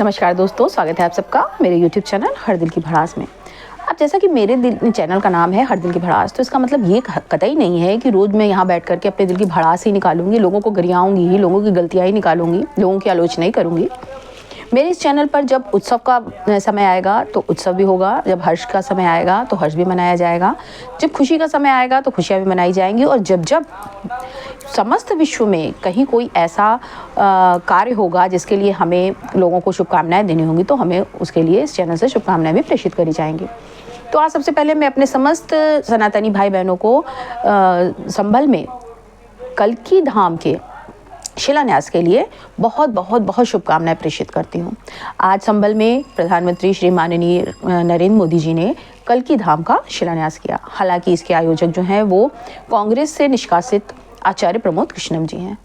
नमस्कार दोस्तों, स्वागत है आप सबका मेरे YouTube चैनल हर दिल की भड़ास में। अब जैसा कि मेरे दिल चैनल का नाम है हर दिल की भड़ास, तो इसका मतलब ये कतई नहीं है कि रोज़ मैं यहाँ बैठ करके अपने दिल की भड़ास ही निकालूंगी, लोगों को गरियाऊंगी ही, लोगों की गलतियाँ ही निकालूंगी, लोगों की आलोचना ही करूँगी। मेरे इस चैनल पर जब उत्सव का समय आएगा तो उत्सव भी होगा, जब हर्ष का समय आएगा तो हर्ष भी मनाया जाएगा, जब खुशी का समय आएगा तो खुशियाँ भी मनाई जाएंगी, और जब जब समस्त विश्व में कहीं कोई ऐसा कार्य होगा जिसके लिए हमें लोगों को शुभकामनाएं देनी होंगी तो हमें उसके लिए इस चैनल से शुभकामनाएं भी प्रेषित करी जाएंगी। तो आज सबसे पहले मैं अपने समस्त सनातनी भाई बहनों को संभल में कल्की धाम के शिलान्यास के लिए बहुत बहुत बहुत शुभकामनाएं प्रेषित करती हूँ। आज संभल में प्रधानमंत्री श्री माननीय नरेंद्र मोदी जी ने कल्की धाम का शिलान्यास किया। हालांकि इसके आयोजक जो हैं वो कांग्रेस से निष्कासित आचार्य प्रमोद कृष्णम जी हैं।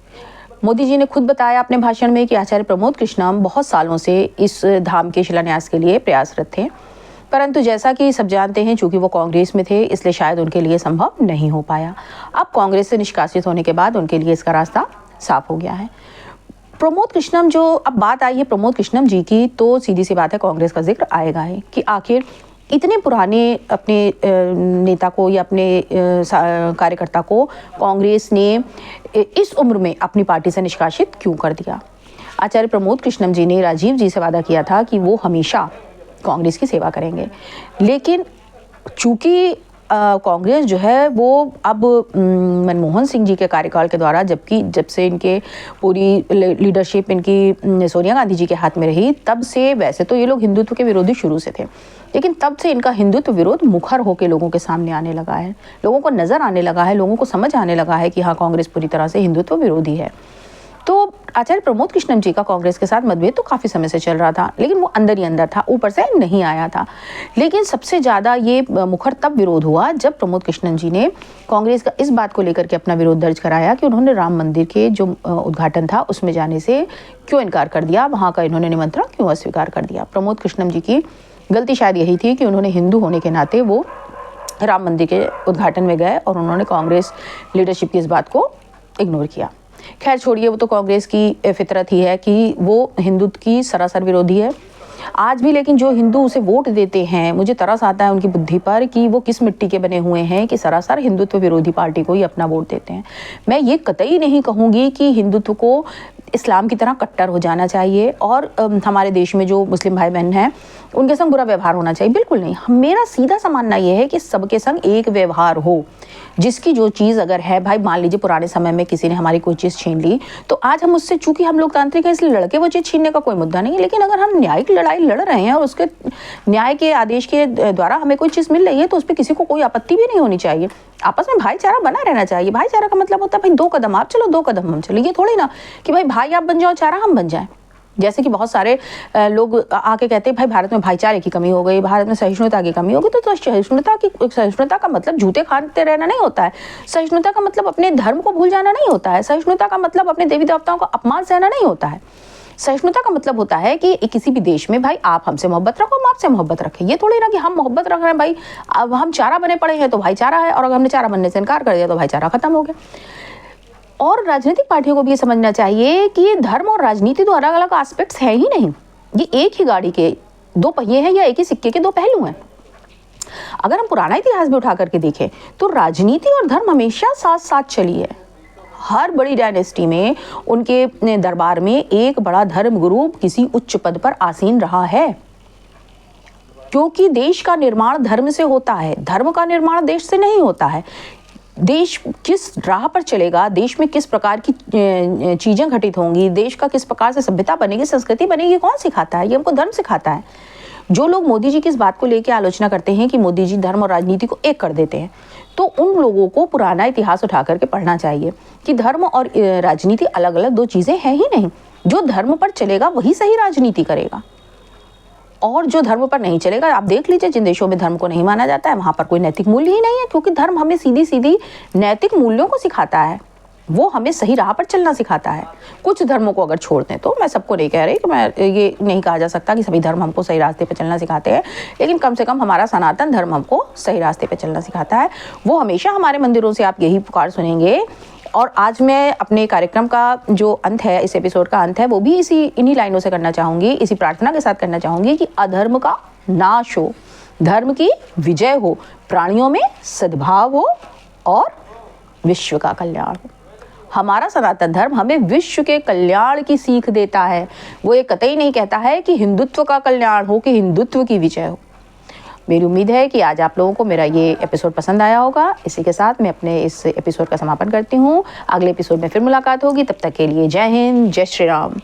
मोदी जी ने खुद बताया अपने भाषण में कि आचार्य प्रमोद कृष्णम बहुत सालों से इस धाम के शिलान्यास के लिए प्रयासरत थे, परंतु जैसा कि सब जानते हैं चूंकि वो कांग्रेस में थे इसलिए शायद उनके लिए संभव नहीं हो पाया। अब कांग्रेस से निष्कासित होने के बाद उनके लिए इसका रास्ता साफ हो गया है। प्रमोद कृष्णम जो अब बात आई है प्रमोद कृष्णम जी की, तो सीधी सी बात है कांग्रेस का जिक्र आएगा ही कि आखिर इतने पुराने अपने नेता को या अपने कार्यकर्ता को कांग्रेस ने इस उम्र में अपनी पार्टी से निष्कासित क्यों कर दिया। आचार्य प्रमोद कृष्णम जी ने राजीव जी से वादा किया था कि वो हमेशा कांग्रेस की सेवा करेंगे, लेकिन चूंकि कांग्रेस जो है वो अब मनमोहन सिंह जी के कार्यकाल के द्वारा जब से इनके पूरी लीडरशिप इनकी सोनिया गांधी जी के हाथ में रही, तब से वैसे तो ये लोग हिंदुत्व के विरोधी शुरू से थे, लेकिन तब से इनका हिंदुत्व विरोध मुखर होकर लोगों के सामने आने लगा है, लोगों को नजर आने लगा है, लोगों को समझ आने लगा है कि हाँ कांग्रेस पूरी तरह से हिंदुत्व विरोधी है। तो आचार्य प्रमोद कृष्णम जी का कांग्रेस के साथ मतभेद तो काफ़ी समय से चल रहा था, लेकिन वो अंदर ही अंदर था, ऊपर से नहीं आया था। लेकिन सबसे ज़्यादा ये मुखर तब विरोध हुआ जब प्रमोद कृष्णम जी ने कांग्रेस का इस बात को लेकर के अपना विरोध दर्ज कराया कि उन्होंने राम मंदिर के जो उद्घाटन था उसमें जाने से क्यों इनकार कर दिया, वहाँ का इन्होंने निमंत्रण क्यों अस्वीकार कर दिया। प्रमोद कृष्णम जी की गलती शायद यही थी कि उन्होंने हिंदू होने के नाते वो राम मंदिर के उद्घाटन में गए और उन्होंने कांग्रेस लीडरशिप की इस बात को इग्नोर किया। खैर छोड़िए, वो तो कांग्रेस की फितरत ही है कि वो हिंदुत्व की सरासर विरोधी है आज भी, लेकिन जो हिंदू उसे वोट देते हैं मुझे तरस आता है उनकी बुद्धि पर कि वो किस मिट्टी के बने हुए हैं कि सरासर हिंदुत्व विरोधी पार्टी को ही अपना वोट देते हैं। मैं ये कतई नहीं कहूँगी कि हिंदुत्व को इस्लाम की तरह कट्टर हो जाना चाहिए और हमारे देश में जो मुस्लिम भाई बहन हैं उनके संग बुरा व्यवहार होना चाहिए, बिल्कुल नहीं। मेरा सीधा सा मानना यह है कि सबके संग एक व्यवहार हो, जिसकी जो चीज़ अगर है, भाई मान लीजिए पुराने समय में किसी ने हमारी कोई चीज़ छीन ली तो आज हम उससे, चूंकि हम लोकतांत्रिक हैं इसलिए लड़के वो चीज़ छीनने का कोई मुद्दा नहीं है, लेकिन अगर हम न्यायिक लड़ाई लड़ रहे हैं और उसके न्याय के आदेश के द्वारा हमें कोई चीज़ मिल रही है तो उस पर किसी को कोई आपत्ति भी नहीं होनी चाहिए। आपस में भाईचारा बना रहना चाहिए। भाईचारा का मतलब होता है भाई 2 कदम आप चलो 2 कदम हम चलो, ये थोड़ी ना कि भाई भाई आप बन जाओ चारा हम बन जाएं। जैसे कि बहुत सारे लोग आके कहते हैं भाई भारत में भाईचारे की कमी हो गई, भारत में सहिष्णुता की कमी हो गई, तो सहिष्णुता का मतलब जूते खाते रहना नहीं होता है। सहिष्णुता का मतलब अपने धर्म को भूल जाना नहीं होता है। सहिष्णुता का मतलब अपने देवी देवताओं का अपमान सहना नहीं होता है। सहिष्णुता का मतलब होता है कि किसी भी देश में भाई आप हमसे मोहब्बत रखो, हम आपसे मोहब्बत रखें। ये थोड़ी ना कि हम मोहब्बत रख रहे हैं भाई, अब हम चारा बने पड़े हैं तो भाईचारा है, और अगर हमने चारा बनने से इनकार कर दिया तो भाईचारा खत्म हो गया। और राजनीतिक पार्टियों को भी ये समझना चाहिए कि ये धर्म और राजनीति तो अलग अलग एस्पेक्ट्स है ही नहीं, ये एक ही गाड़ी के 2 पहिए हैं या एक ही सिक्के के 2 पहलू हैं। अगर हम पुराना इतिहास भी उठा करके देखें तो राजनीति और धर्म हमेशा साथ साथ चली है। हर बड़ी डायनेस्टी में उनके दरबार में एक बड़ा धर्म गुरु किसी उच्च पद पर आसीन रहा है, क्योंकि देश का निर्माण धर्म से होता है, धर्म का निर्माण देश से नहीं होता है। देश किस राह पर चलेगा, देश में किस प्रकार की चीज़ें घटित होंगी, देश का किस प्रकार से सभ्यता बनेगी, संस्कृति बनेगी, कौन सिखाता है? ये हमको धर्म सिखाता है। जो लोग मोदी जी की इस बात को लेकर आलोचना करते हैं कि मोदी जी धर्म और राजनीति को एक कर देते हैं, तो उन लोगों को पुराना इतिहास उठा करके पढ़ना चाहिए कि धर्म और राजनीति अलग अलग 2 चीज़ें हैं ही नहीं। जो धर्म पर चलेगा वही सही राजनीति करेगा, और जो धर्म पर नहीं चलेगा, आप देख लीजिए जिन देशों में धर्म को नहीं माना जाता है वहां पर कोई नैतिक मूल्य ही नहीं है, क्योंकि धर्म हमें सीधी सीधी नैतिक मूल्यों को सिखाता है, वो हमें सही राह पर चलना सिखाता है। कुछ धर्मों को अगर छोड़ दें तो, मैं सबको नहीं कह रही कि मैं ये नहीं कहा जा सकता कि सभी धर्म हमको सही रास्ते पर चलना सिखाते हैं, लेकिन कम से कम हमारा सनातन धर्म हमको सही रास्ते पर चलना सिखाता है। वो हमेशा हमारे मंदिरों से आप यही पुकार सुनेंगे और आज मैं अपने कार्यक्रम का जो अंत है, इस एपिसोड का अंत है, वो भी इन्हीं लाइनों से करना चाहूँगी, इसी प्रार्थना के साथ करना चाहूँगी कि अधर्म का नाश हो, धर्म की विजय हो, प्राणियों में सद्भाव हो और विश्व का कल्याण हो। हमारा सनातन धर्म हमें विश्व के कल्याण की सीख देता है। वो ये कतई नहीं कहता है कि हिंदुत्व का कल्याण हो, कि हिंदुत्व की विजय हो। मेरी उम्मीद है कि आज आप लोगों को मेरा ये एपिसोड पसंद आया होगा। इसी के साथ मैं अपने इस एपिसोड का समापन करती हूँ। अगले एपिसोड में फिर मुलाकात होगी। तब तक के लिए जय हिंद, जय श्री राम।